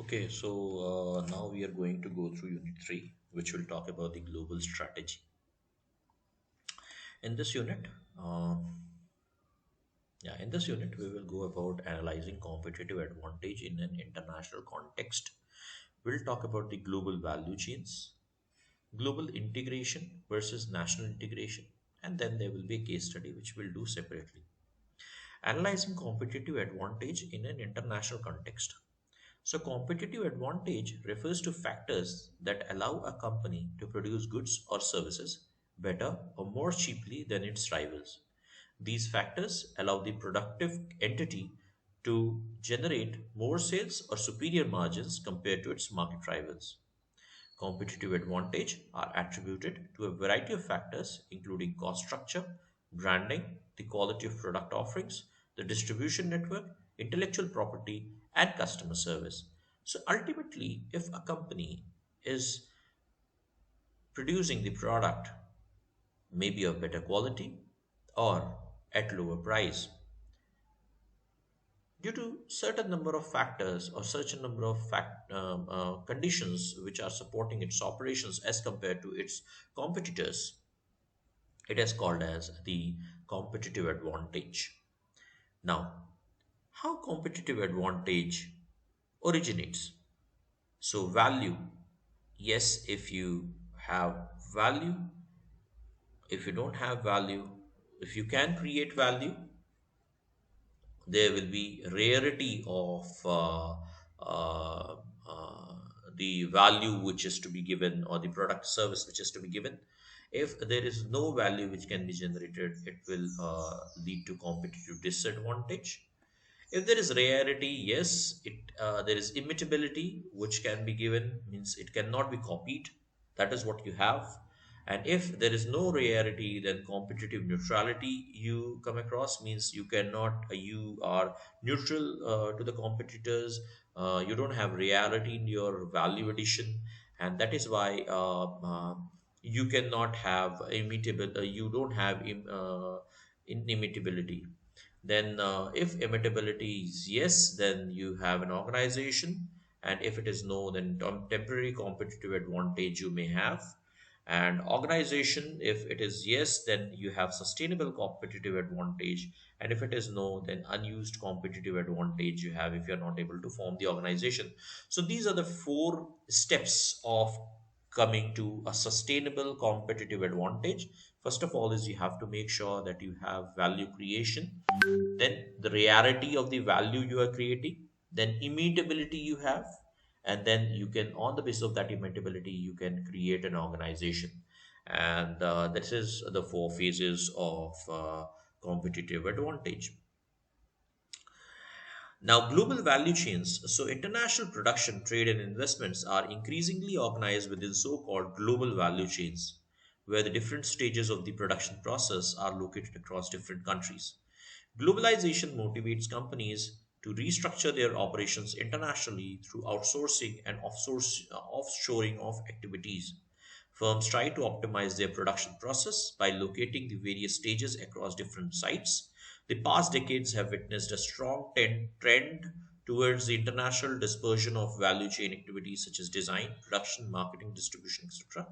Okay, so now we are going to go through Unit 3, which will talk about the global strategy. In this unit, uh, in this unit, we will go about analyzing competitive advantage in an international context. We'll talk about the global value chains, global integration versus national integration, and then there will be a case study which we'll do separately. Analyzing competitive advantage in an international context. So, competitive advantage refers to factors that allow a company to produce goods or services better or more cheaply than its rivals. These factors allow the productive entity to generate more sales or superior margins compared to its market rivals. Competitive advantage are attributed to a variety of factors, including cost structure, branding, the quality of product offerings, the distribution network, intellectual property, and customer service. So ultimately, if a company is producing the product maybe of better quality or at lower price, due to certain number of factors or certain number of conditions which are supporting its operations as compared to its competitors, it is called as the competitive advantage. Now, how competitive advantage originates? So, value. Yes, if you have value, if you don't have value, if you can create value, there will be rarity of uh, uh, the value which is to be given or the product service which is to be given. If there is no value which can be generated, it will lead to competitive disadvantage. If there is rarity, yes, it there is immutability which can be given, means it cannot be copied. That is what you have. And if there is no rarity, then competitive neutrality you come across, means you cannot, you are neutral to the competitors. You don't have reality in your value addition, and that is why you cannot have immutable. You don't have inimitability. Then, if immutability is yes, then you have an organization, and if it is no, then temporary competitive advantage you may have. And organization, if it is yes, then you have sustainable competitive advantage, and if it is no, then unused competitive advantage you have if you're not able to form the organization. So these are the four steps of coming to a sustainable competitive advantage. First of all is you have to make sure that you have value creation, then the reality of the value you are creating, then immutability you have, and then you can, on the basis of that immutability, you can create an organization. And this is the four phases of competitive advantage. Now, global value chains. So, international production, trade, and investments are increasingly organized within so called global value chains, where the different stages of the production process are located across different countries. Globalization motivates companies to restructure their operations internationally through outsourcing and offshoring of activities. Firms try to optimize their production process by locating the various stages across different sites. The past decades have witnessed a strong trend towards the international dispersion of value chain activities such as design, production, marketing, distribution, etc.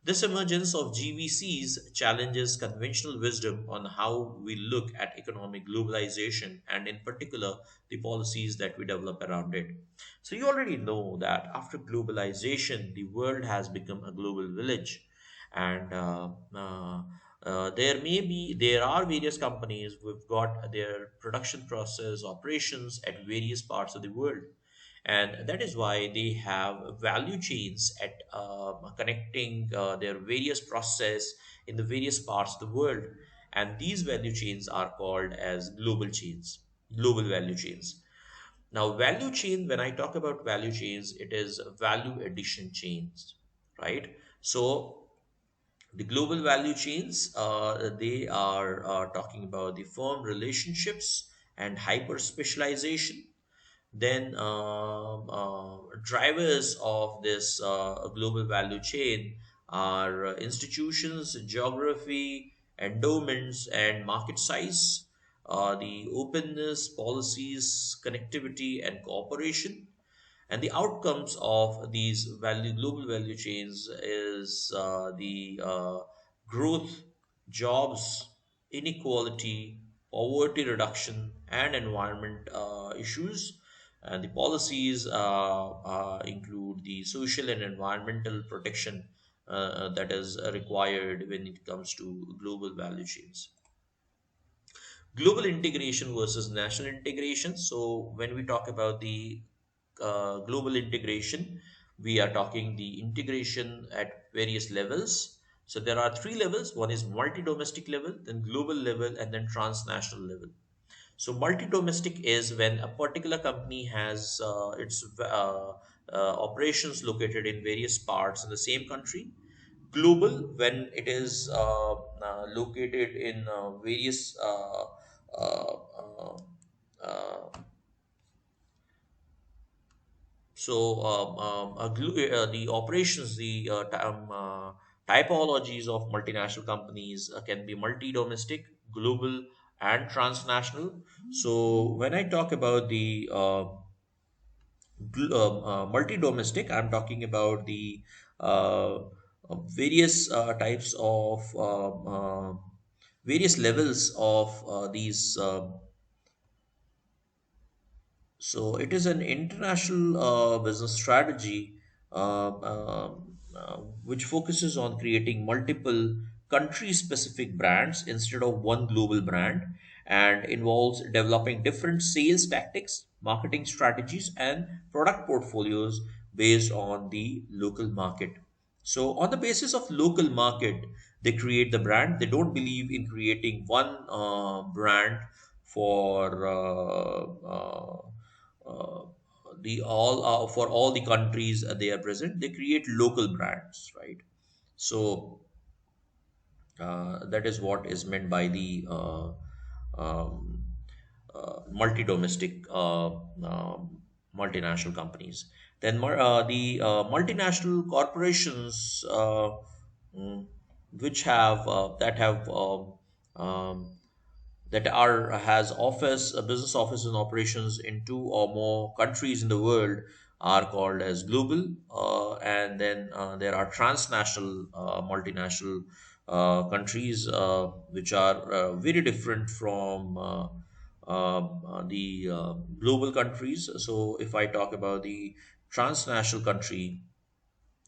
This emergence of GVCs challenges conventional wisdom on how we look at economic globalization and, in particular, the policies that we develop around it. So, you already know that after globalization, the world has become a global village, and there are various companies who've got their production process operations at various parts of the world, and that is why they have value chains at connecting their various process in the various parts of the world, and these value chains are called as global chains, global value chains. Now, value chain, when I talk about value chains, it is value addition chains, right? So the global value chains, they are talking about the firm relationships and hyper specialization. Then drivers of this global value chain are institutions, geography, endowments, and market size, the openness, policies, connectivity, and cooperation. And the outcomes of these global value chains is the growth, jobs, inequality, poverty reduction, and environment issues. And the policies include the social and environmental protection that is required when it comes to global value chains. Global integration versus national integration. So when we talk about the global integration, we are talking the integration at various levels. So there are three levels. One is multi-domestic level, then global level, and then transnational level. So multi-domestic is when a particular company has its operations located in various parts in the same country. Global when it is located in various uh, uh, uh, the operations, the typologies of multinational companies can be multi-domestic, global, and transnational. So when I talk about the multi-domestic, I'm talking about the various types of various levels of these so it is an international business strategy which focuses on creating multiple country-specific brands instead of one global brand, and involves developing different sales tactics, marketing strategies, and product portfolios based on the local market. So, on the basis of local market, they create the brand. They don't believe in creating one brand for uh, the all for all the countries they are present. They create local brands, right? So that is what is meant by the um, multi-domestic multinational companies. Then the multinational corporations mm, which have that have um, that are has office business office and operations in two or more countries in the world are called as global, and then there are transnational multinational countries which are very different from the global countries. So if I talk about the transnational country,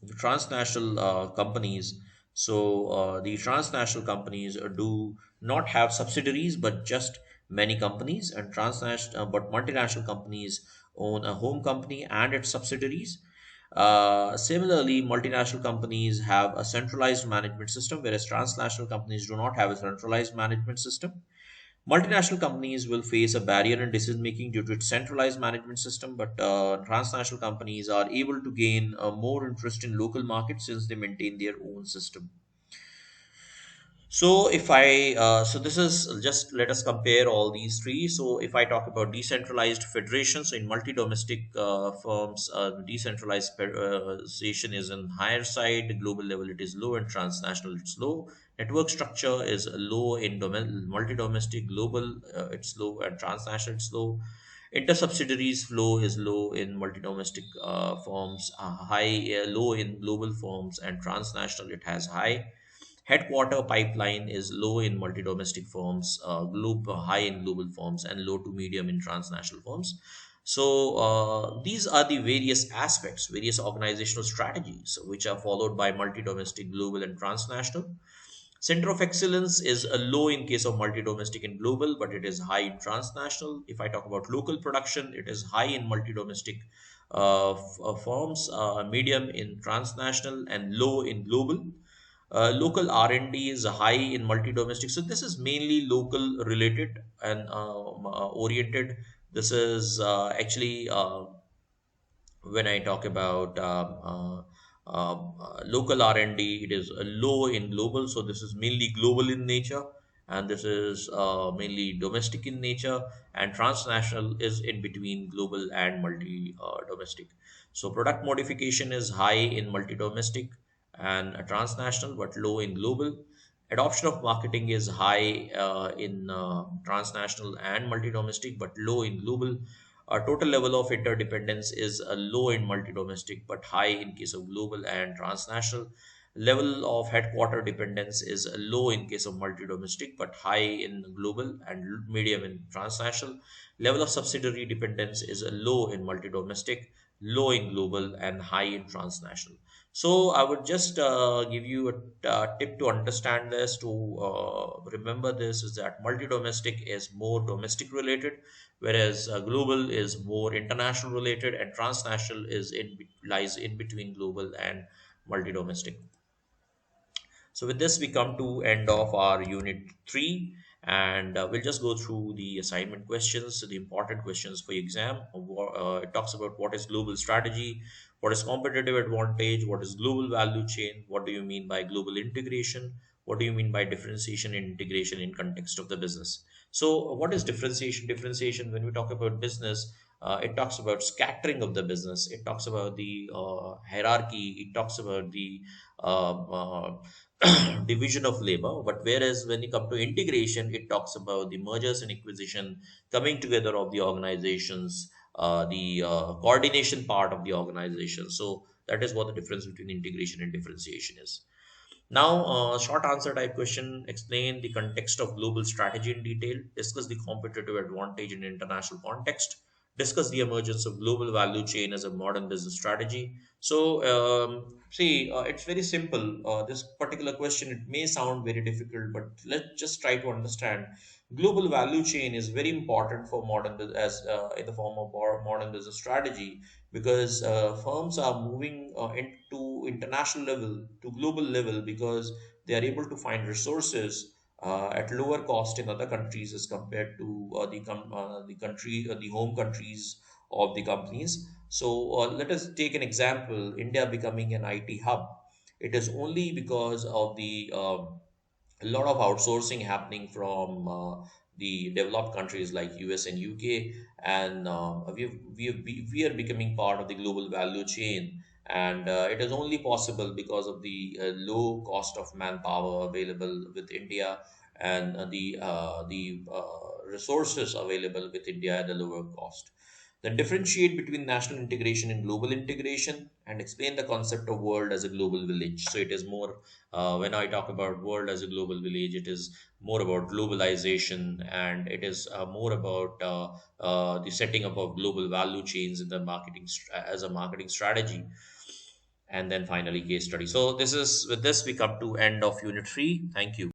the transnational companies. So the transnational companies do not have subsidiaries, but just many companies, and transnational, but multinational companies own a home company and its subsidiaries. Similarly, multinational companies have a centralized management system, whereas transnational companies do not have a centralized management system. Multinational companies will face a barrier in decision making due to its centralized management system, but transnational companies are able to gain more interest in local markets since they maintain their own system. So if I so this is just let us compare all these three. So if I talk about decentralized federations in multi-domestic firms, decentralized federation is in higher side, global level it is low, and transnational it's low. Network structure is low in multi-domestic, global it's low, and transnational it's low. Inter-subsidiaries flow is low in multi-domestic firms, low in global firms, and transnational it has high. Headquarter pipeline is low in multi-domestic firms, high in global firms, and low to medium in transnational firms. So these are the various aspects, various organizational strategies which are followed by multi-domestic, global, and transnational. Center of excellence is a low in case of multi-domestic and global, but it is high in transnational. If I talk about local production, it is high in multi-domestic firms, medium in transnational, and low in global. Local R&D is high in multi-domestic. So this is mainly local related and oriented. This is actually when I talk about local R&D, it is low in global. So this is mainly global in nature, and this is mainly domestic in nature. And transnational is in between global and multi domestic. So product modification is high in multi-domestic and transnational, but low in global. Adoption of marketing is high in transnational and multi-domestic, but low in global. Our total level of interdependence is low in multi-domestic but high in case of global and transnational. Level of headquarter dependence is low in case of multi-domestic but high in global and medium in transnational. Level of subsidiary dependence is low in multi-domestic, low in global, and high in transnational. So I would just give you a tip to understand this, to remember this, is that multi-domestic is more domestic related, whereas global is more international related, and transnational lies in between global and multi-domestic. So with this, we come to end of our unit 3, and we'll just go through the assignment questions, so the important questions for your exam. It talks about what is global strategy, what is competitive advantage, what is global value chain, what do you mean by global integration, what do you mean by differentiation and integration in context of the business. So what is differentiation? Differentiation, when we talk about business, it talks about scattering of the business, it talks about the hierarchy, it talks about the division of labor. But whereas when you come to integration, it talks about the mergers and acquisition, coming together of the organizations, the coordination part of the organization. So that is what the difference between integration and differentiation is. Now, short answer type question: explain the context of global strategy in detail, discuss the competitive advantage in international context, discuss the emergence of global value chain as a modern business strategy. So, see, it's very simple. This particular question, it may sound very difficult, but let's just try to understand. Global value chain is very important for as in the form of modern business strategy, because firms are moving into international level to global level because they are able to find resources at lower cost in other countries as compared to the home countries of the companies. So let us take an example: India becoming an IT hub. It is only because of the a lot of outsourcing happening from the developed countries like US and UK, and we are becoming part of the global value chain. And it is only possible because of the low cost of manpower available with India, and the resources available with India at a lower cost. Then differentiate between national integration and global integration, and explain the concept of world as a global village. So it is more, when I talk about world as a global village, it is more about globalization, and it is more about the setting up of global value chains in the as a marketing strategy. And then finally, case study. So this is with this we come to end of unit 3. Thank you.